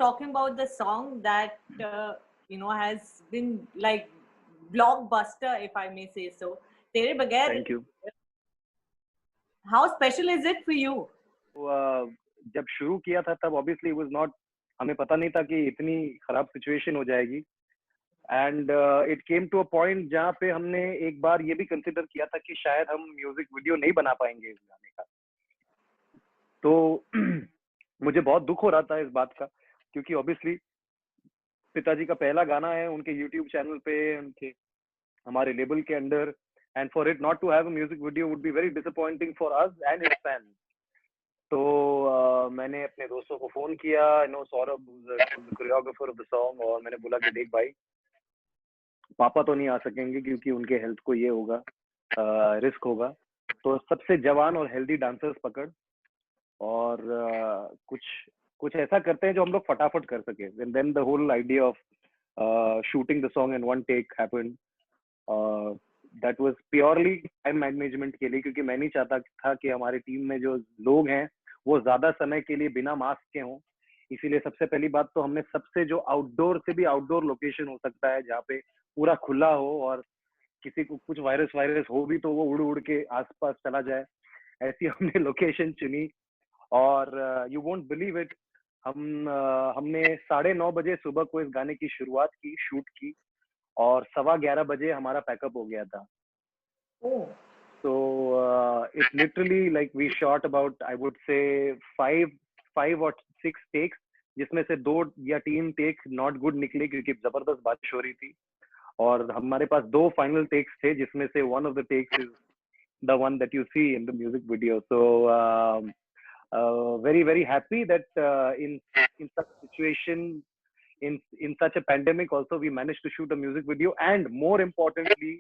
talking about the song that has been like blockbuster, if I may say so. Tere Bagair. Thank you. How special is it for you? जब शुरू किया था तब obviously it was not, हमें पता नहीं था कि इतनी खराब सिचुएशन हो जाएगी. And it came to a point जहाँ पे हमने एक बार ये भी कंसिडर किया था कि शायद हम म्यूजिक वीडियो नहीं बना पाएंगे इस गाने का. तो मुझे बहुत दुख हो रहा था इस बात का, क्योंकि ऑब्वियसली पिताजी का पहला गाना है उनके यूट्यूब चैनल पे, उनके हमारे लेबल के under, and for it not to have a music video would be very disappointing for us and his fans. तो मैंने अपने दोस्तों को फोन किया, Saurabh choreographer of the song, और मैंने बोला कि देख भाई, पापा तो नहीं आ सकेंगे क्योंकि उनके हेल्थ को ये होगा, रिस्क होगा, तो सबसे जवान और हेल्दी डांसर्स पकड़ और कुछ ऐसा करते हैं जो हम लोग फटाफट कर सके. And then the whole idea of shooting the song in one take happened. That was purely time management के लिए, क्योंकि मैं नहीं चाहता था कि हमारी टीम में जो लोग हैं वो ज्यादा समय के लिए बिना मास्क के हों. इसीलिए सबसे पहली बात तो हमने सबसे जो आउटडोर से भी आउटडोर लोकेशन हो सकता है जहाँ पे पूरा खुला हो और किसी को कुछ वायरस हो भी तो वो उड़ के आसपास चला जाए, ऐसी हमने लोकेशन चुनी. और यू वोंट बिलीव इट, हमने 9:30 बजे सुबह को इस गाने की शुरुआत की, शूट की, और 11:15 बजे हमारा पैकअप हो गया था. So it literally, like, we shot about, I would say, 5 or 6 takes, जिसमें से 2 या 3 टेक नॉट गुड निकले क्योंकि जबरदस्त बारिश हो रही थी, और हमारे पास 2 फाइनल टेक्स थे जिसमें से one of the takes is the one that you see in the music video. So very, very happy that in such situation, in such a pandemic also, we managed to shoot a music video. And more importantly,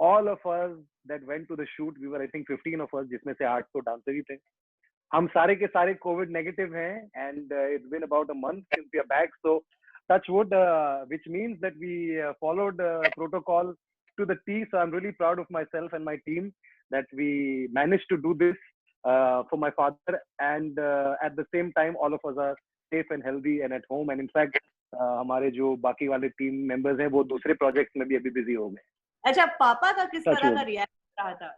all of us that went to the shoot, we were I think 15 of us, जिसमें से 8 तो dancer ही थे. हम सारे के सारे Covid negative हैं, and it's been about a month since we are back. So touch wood, which means that we followed protocol to the T. So I'm really proud of myself and my team that we managed to do this for my father, and at the same time all of us are safe and healthy and at home. And in fact हमारे जो बाकी वाले team members हैं वो दूसरे project में भी अभी बिजी हो गए. अच्छा, पापा का किस तरह का रिएक्शन रहा था?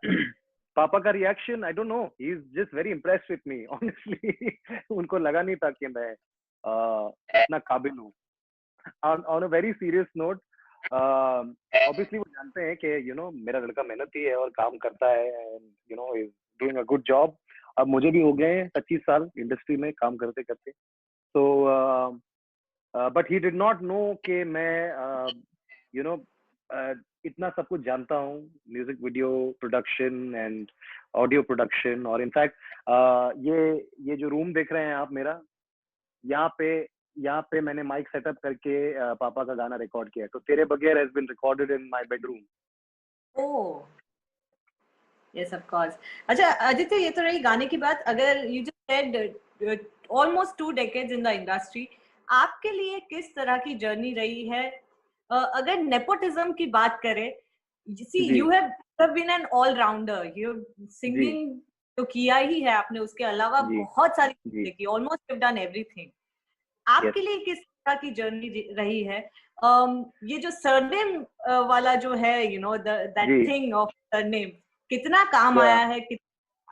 पापा का reaction, I don't know, he is just very impressed with me honestly. उनको लगा नहीं था कि मैं इतना काबिल हूँ. On a very serious note, obviously वो जानते हैं कि मेरा लड़का मेहनती है और काम करता है, and is doing a good job. अब मुझे भी हो गए हैं 25 साल इंडस्ट्री में काम करते करते. तो but he did not know कि मैं इतना सब कुछ जानता हूँ, music video production and audio production. और इनफैक्ट ये जो रूम देख रहे हैं आप मेरा, यहाँ पे मैंने माइक सेटअप करके पापा का गाना रिकॉर्ड किया. तो Tere Bagair has been recorded in my bedroom. Oh, yes of course. अच्छा आदित्य, ये तो रही गाने की बात. अगर you just said almost 2 decades in the industry, आपके लिए किस तरह की जर्नी रही है? अगर नेपोटिज्म की बात करें, you have been an all rounder. You singing तो किया ही है आपने, उसके अलावा बहुत सारी चीजें की, almost you have done everything. आपके लिए किस तरह की जर्नी रही है? ये जो सरनेम वाला जो है, दैट थिंग ऑफ सरनेम, कितना काम आया है?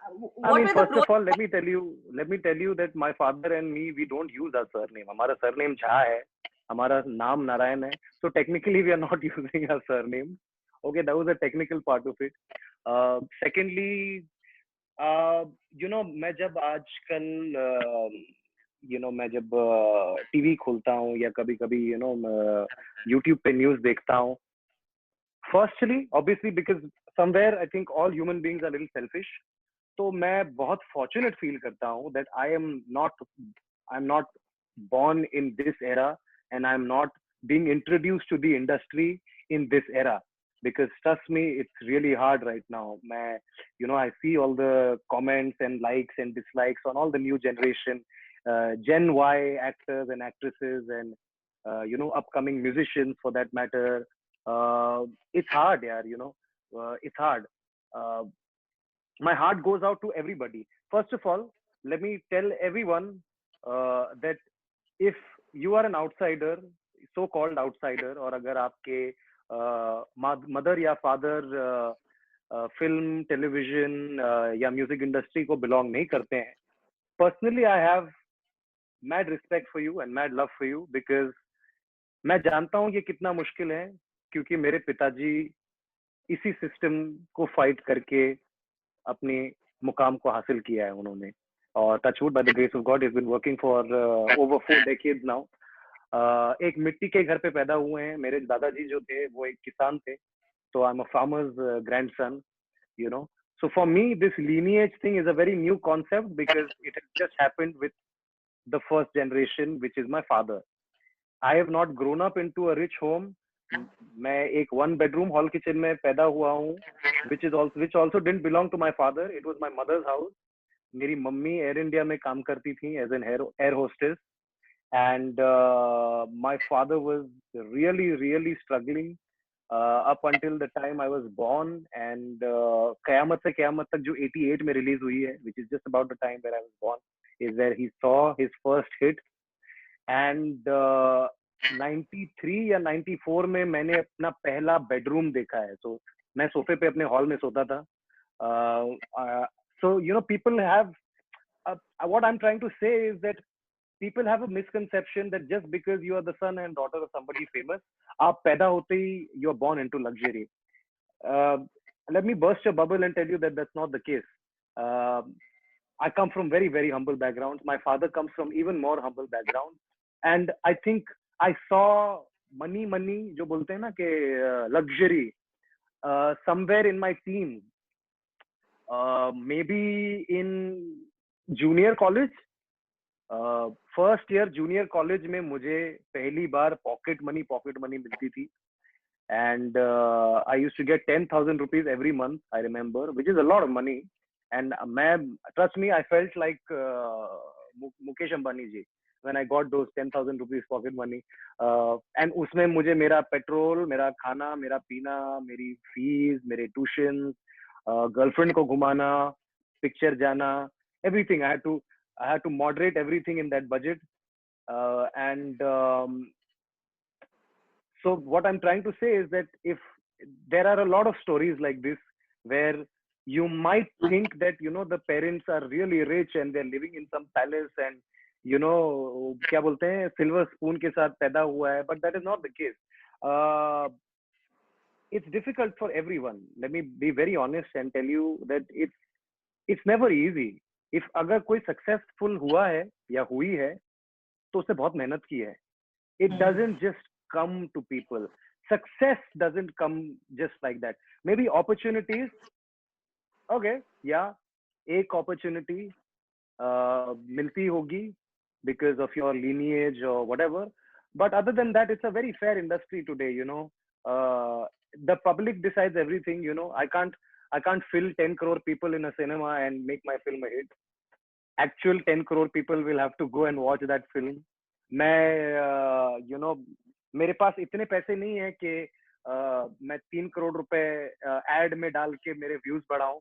I mean, first of all, let me tell you that my father and me, we don't use our surname. हमारा surname झा है, हमारा नाम नारायण है. So technically we are not using our surname. Okay, that was a technical part of it. Secondly, मैं जब आजकल मैं जब टीवी खोलता हूँ या कभी कभी यूट्यूब पे न्यूज देखता हूँ, firstly obviously because somewhere I think all human beings are little selfish. तो मैं बहुत फॉर्चुनेट फील करता हूँ that I am not born in this era, and I am not being introduced to the industry in this era, because trust me, it's really hard right now. I see all the comments and likes and dislikes on all the new generation Gen Y actors and actresses, and upcoming musicians for that matter. It's hard, yaar. It's hard. My heart goes out to everybody. First of all, let me tell everyone that if you are an outsider, so called outsider, और अगर आपके mother या father film, television या music industry को belong नहीं करते हैं, personally I have mad respect for you and mad love for you, because मैं जानता हूँ ये कितना मुश्किल है, क्योंकि मेरे पिताजी इसी सिस्टम को फाइट करके अपने मुकाम को हासिल किया है उन्होंने, और touchwood by the grace of God is been working for over 4 decades now. एक मिट्टी के घर पे पैदा हुए हैं, मेरे दादाजी जो थे वो एक किसान थे, so I'm a farmer's grandson, you know. So for me, this lineage thing is a very new concept because it has just happened with the first generation, which is my father. I have not grown up into a rich home. मैं एक one bedroom hall kitchen में पैदा हुआ हूँ, which also didn't belong to my father. It was my mother's house. मेरी mummy air India में काम करती थी as an air hostess, and my father was really struggling up until the time I was born, and Kayamat se Kayamat tak jo 88 में release हुई है, which is just about the time where I was born, is where he saw his first hit, and 93 या 94 में मैंने अपना पहला bedroom देखा है। So मैं सोफे पे अपने हॉल में सोता था। So you know, people have what I'm trying to say is that people have a misconception that just because you are the son and daughter of somebody famous, आप पैदा होते ही you are born into luxury. Let me burst your bubble and tell you that that's not the case. I come from very humble backgrounds. My father comes from even more humble background, and I think I saw money जो बोलते हैं ना कि luxury somewhere in my teens, maybe in junior college. First year junior college में मुझे पहली बार pocket money मिलती थी, and I used to get 10,000 rupees every month, I remember, which is a lot of money, and trust me, I felt like Mukesh Ambani ji when I got those 10,000 rupees pocket money, and उसमें मुझे मेरा petrol, मेरा खाना, मेरा पीना, मेरी fees, मेरे tuition, girlfriend को घुमाना, पिक्चर जाना, everything I had to moderate everything in that budget, and so what I'm trying to say is that if there are a lot of stories like this where you might think that, you know, the parents are really rich and they're living in some palace and, you know, क्या बोलते हैं, silver spoon के साथ पैदा हुआ है, but that is not the case. It's difficult for everyone. Let me be very honest and tell you that it's never easy. If अगर कोई successful हुआ है या हुई है तो उसने बहुत मेहनत की है. It doesn't just come to people. Success doesn't come just like that. Maybe opportunities, okay, yeah, एक opportunity मिलती होगी because of your lineage or whatever, but other than that, it's a very fair industry today, you know. The public decides everything, you know. I can't fill 10 crore people in a cinema and make my film a hit. Actual 10 crore people will have to go and watch that film. मैं you know, मेरे पास इतने पैसे नहीं है कि मैं 3 करोड़ रुपए add में डाल के मेरे views बढ़ाऊं.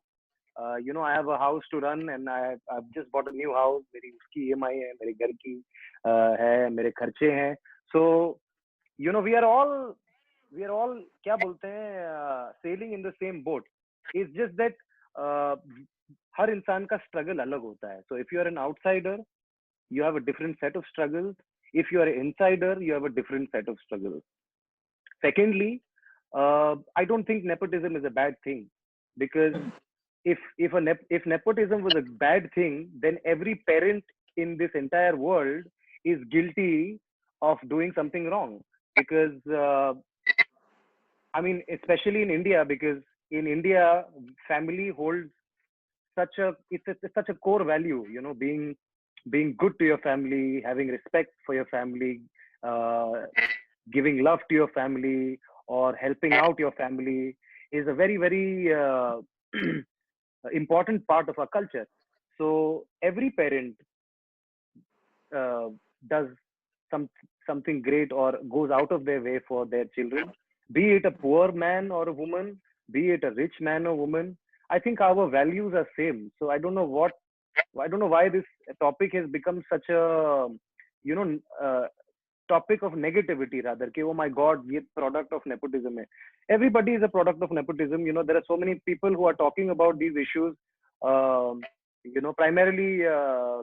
You know, I have a house to run and I've just bought a new house. मेरी उसकी EMI है, मेरे घर की है, मेरे खर्चे हैं. So you know, we are all क्या बोलते हैं, sailing in the same boat. It's just that हर इंसान का स्ट्रगल अलग होता है. So if you are an outsider, you have a different set of struggles. If you are an insider, you have a different set of struggles. Secondly, I don't think nepotism is a bad thing, because if nepotism was a bad thing, then every parent in this entire world is guilty of doing something wrong. Because I mean, especially in India, because in India, family holds such a core value, you know, being good to your family, having respect for your family, giving love to your family, or helping out your family is a very important part of our culture. So every parent does something great or goes out of their way for their children, be it a poor man or a woman, be it a rich man or woman. I think our values are same. So I don't know why this topic has become such a, you know, topic of negativity rather कि oh my god ये product of nepotism है. Everybody is a product of nepotism. You know, there are so many people who are talking about these issues. You know, primarily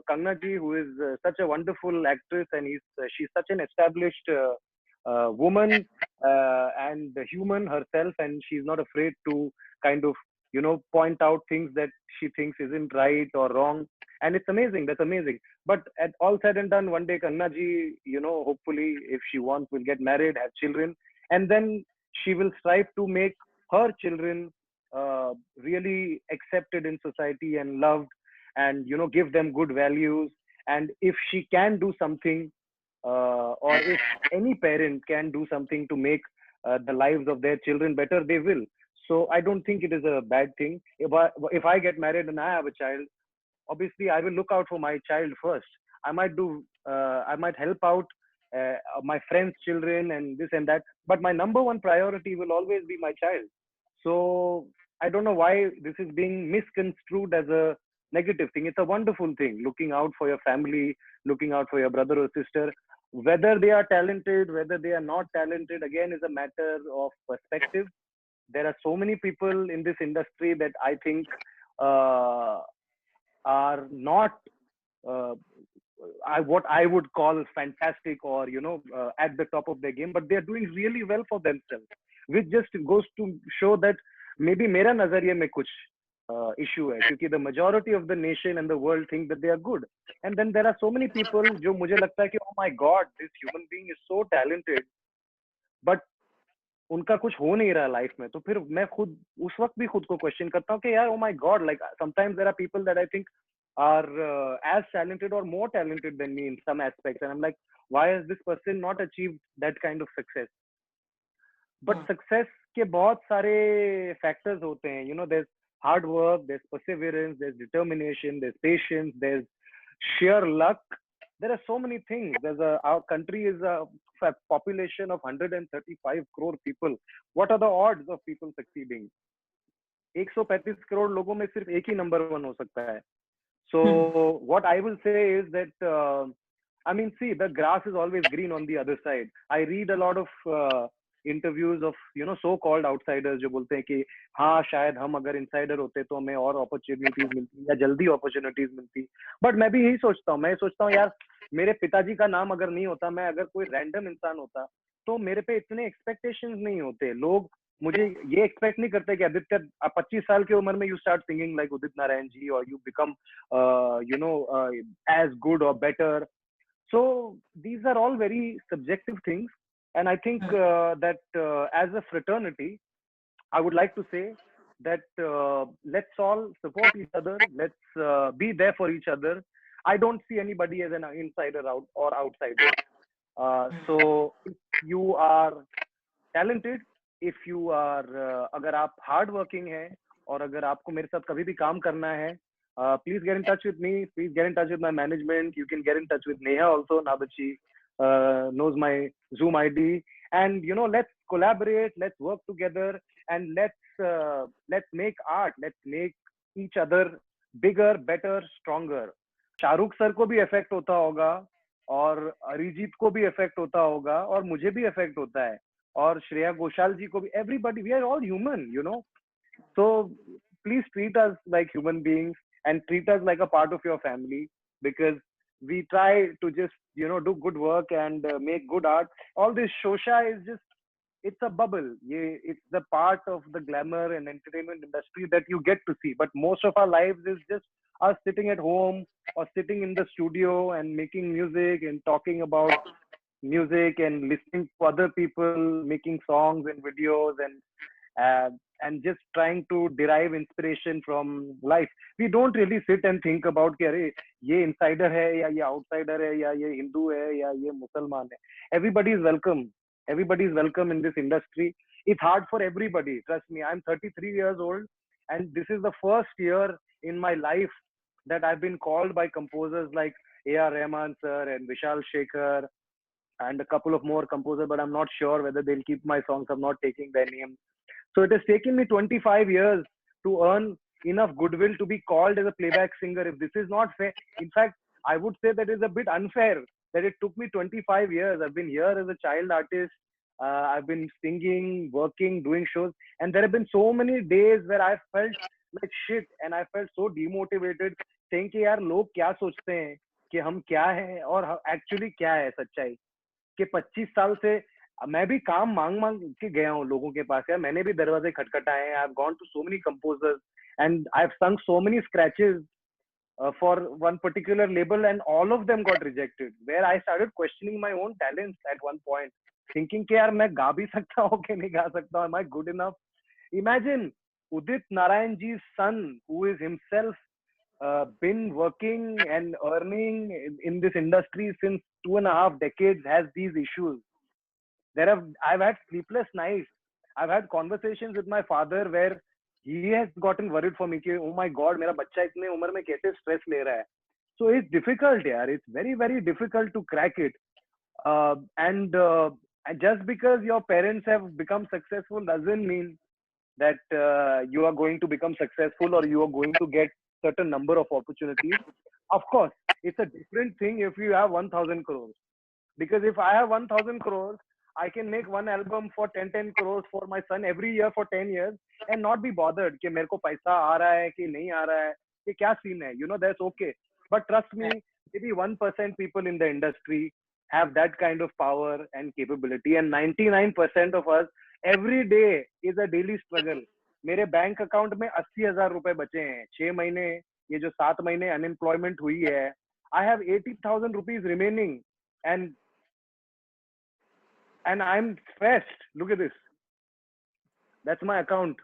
Kangna ji, who is such a wonderful actress, and she's such an established woman and human herself, and she's not afraid to kind of, you know, point out things that she thinks isn't right or wrong, and it's amazing. That's amazing. But at all said and done, one day Kangna ji, you know, hopefully if she wants, will get married, have children, and then she will strive to make her children really accepted in society and loved, and you know, give them good values. And if she can do something, or if any parent can do something to make the lives of their children better, they will. So I don't think it is a bad thing. If I get married and I have a child, obviously I will look out for my child first. I might help out my friends' children and this and that, but my number one priority will always be my child. So I don't know why this is being misconstrued as a negative thing. It's a wonderful thing, looking out for your family, looking out for your brother or sister. Whether they are talented, whether they are not talented, again, is a matter of perspective. There are so many people in this industry that I think uh, are not uh, what I would call fantastic, or you know, at the top of their game, but they are doing really well for themselves, which just goes to show that maybe मेरा नजरिए में कुछ issue है, क्योंकि the majority of the nation and the world think that they are good, and then there are so many people जो मुझे लगता है कि oh my god, this human being is so talented, but उनका कुछ हो नहीं रहा लाइफ में, तो फिर मैं खुद उस वक्त भी खुद को क्वेश्चन करता हूँ कि यार oh my god, like sometimes there are people that I think are as talented or more talented than me in some aspects, and I'm like, why has this person not achieved that kind of success? But success के बहुत सारे factors होते हैं, you know, there's hard work, there's perseverance, there's determination, there's patience, there's sheer luck. There are so many things. Our country is a population of 135 crore people. What are the odds of people succeeding? 135 crore लोगों में सिर्फ एक ही number one हो सकता है. So what I will say is that I mean, see, the grass is always green on the other side. I read a lot of interviews of, you know, so-called outsiders जो बोलते हैं कि हाँ शायद हम अगर insider होते तो हमें और opportunities मिलती या जल्दी opportunities मिलती. But मैं भी यही सोचता हूँ. मैं सोचता हूँ यार, मेरे पिताजी का नाम अगर नहीं होता, मैं अगर कोई random इंसान होता, तो मेरे पे इतने expectations नहीं होते. लोग मुझे ये एक्सपेक्ट नहीं करते कि आदित्य 25 साल की उम्र में you start singing like Udit Narayan ji, और you become you know as good और better. So these are all very subjective things, and I think that as a fraternity, I would like to say that let's all support each other. Let's be there for each other. I don't see anybody as an insider out or outsider. So if you are talented, if you are अगर आप hard working हैं, और अगर आपको मेरे साथ कभी भी काम करना है, please get in touch with me. Please get in touch with my management. You can get in touch with Neha also. Now that she knows my Zoom ID, and you know, let's collaborate. Let's work together, and let's make art. Let's make each other bigger, better, stronger. Shahrukh sir को भी effect होता होगा, और अरिजीत को भी effect होता होगा, और मुझे भी इफेक्ट होता है, और श्रेया घोषाल जी को भी. Everybody, we are all human, you know. So please treat us like human beings and treat us like a part of your family, because we try to just, you know, do good work and make good art. All this shosha is just, it's a bubble. It's the part of the glamour and entertainment industry that you get to see, but most of our lives is just us sitting at home or sitting in the studio and making music and talking about music and listening to other people making songs and videos, and just trying to derive inspiration from life. We don't really sit and think about कि अरे ये insider है या ये outsider है या ये हिंदू है या ये मुसलमान है. Everybody is welcome. Everybody is welcome in this industry. It's hard for everybody. Trust me. I'm 33 years old, and this is the first year in my life that I've been called by composers like A.R. Rahman sir and Vishal Shekhar and a couple of more composers, but I'm not sure whether they'll keep my songs. I'm not taking their names. So it has taken me 25 years to earn enough goodwill to be called as a playback singer. If this is not fair, in fact, I would say that is a bit unfair that it took me 25 years. I've been here as a child artist. I've been singing, working, doing shows, and there have been so many days where I felt like shit and I felt so demotivated, saying कि यार लोग क्या सोचते हैं कि हम क्या हैं और एक्चुअली क्या है सच्चाई, कि 25 साल से मैं भी काम मांग मांग के गया हूँ लोगों के पास यार, मैंने भी दरवाजे खटखटाए हैं, I have gone to so many composers and I have sung so many scratches for one particular label and all of them got rejected, where I started questioning my own talents at one point, thinking कि यार मैं गा भी सकता हूँ कि नहीं गा सकता हूँ, am I good enough? Imagine Udit Narayan ji's son, who is himself been working and earning in this industry since 2.5 decades, has these issues. I've had sleepless nights. I've had conversations with my father where he has gotten worried for me कि oh my god मेरा बच्चा इतने उम्र में कैसे stress ले रहा है. So it's difficult यार. It's very very difficult to crack it. And just because your parents have become successful doesn't mean that you are going to become successful or you are going to get certain number of opportunities. Of course, it's a different thing if you have 1,000 crores. Because if I have 1,000 crores, I can make one album for 10 crores for my son every year for 10 years and not be bothered कि मेरे को पैसा आ रहा है कि नहीं आ रहा है, कि क्या scene है. You know, that's okay. But trust me, maybe 1% people in the industry have that kind of power and capability, and 99% of us every day is a daily struggle. मेरे बैंक अकाउंट में 80,000 रुपए बचे हैं 6 महीने, ये जो 7 महीने अनएम्प्लॉयमेंट हुई है, I have 80,000 rupees remaining, and I'm stressed. Look at this. That's my account.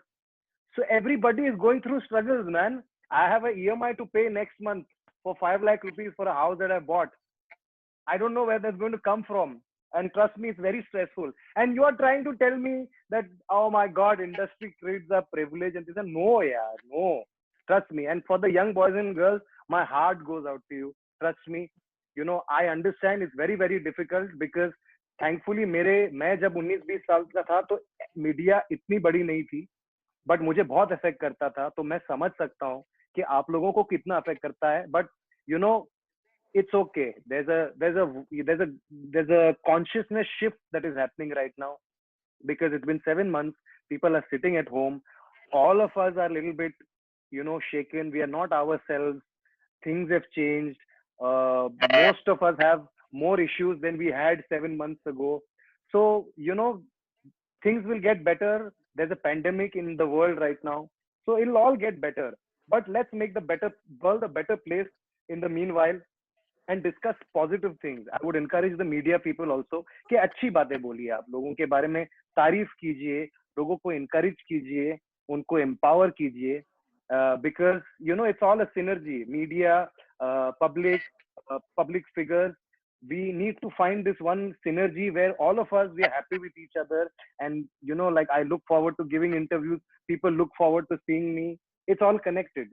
So everybody is going through struggles, man. I have an EMI to pay next month for 5 lakh rupees for a house that I bought. I don't know where that's going to come from. And trust me, it's very stressful. And you are trying to tell me that, oh my God, industry creates a privilege. And this, no, yeah, no. Trust me. And for the young boys and girls, my heart goes out to you. Trust me. You know, I understand it's very, very difficult because thankfully मैं जब 19-20 साल का था तो media इतनी बड़ी नहीं थी, बट मुझे बहुत अफेक्ट करता था, तो मैं समझ सकता हूँ कि आप लोगों को कितना अफेक्ट करता है. But you know, it's okay. There's a consciousness shift that is happening right now, because it's been 7 months. People are sitting at home. All of us are a little bit, shaken. We are not ourselves. Things have changed. Most of us have more issues than we had 7 months ago. So, things will get better. There's a pandemic in the world right now. So it'll all get better. But let's make the better world a better place in the meanwhile and discuss positive things. I would encourage the media people also कि अच्छी बातें बोलिए, आप लोगों के बारे में तारीफ कीजिए, लोगों को encourage कीजिए, उनको empower कीजिए, because it's all a synergy. Media, public figures, we need to find this one synergy where all of us, we are happy with each other, and like I look forward to giving interviews, people look forward to seeing me. It's all connected.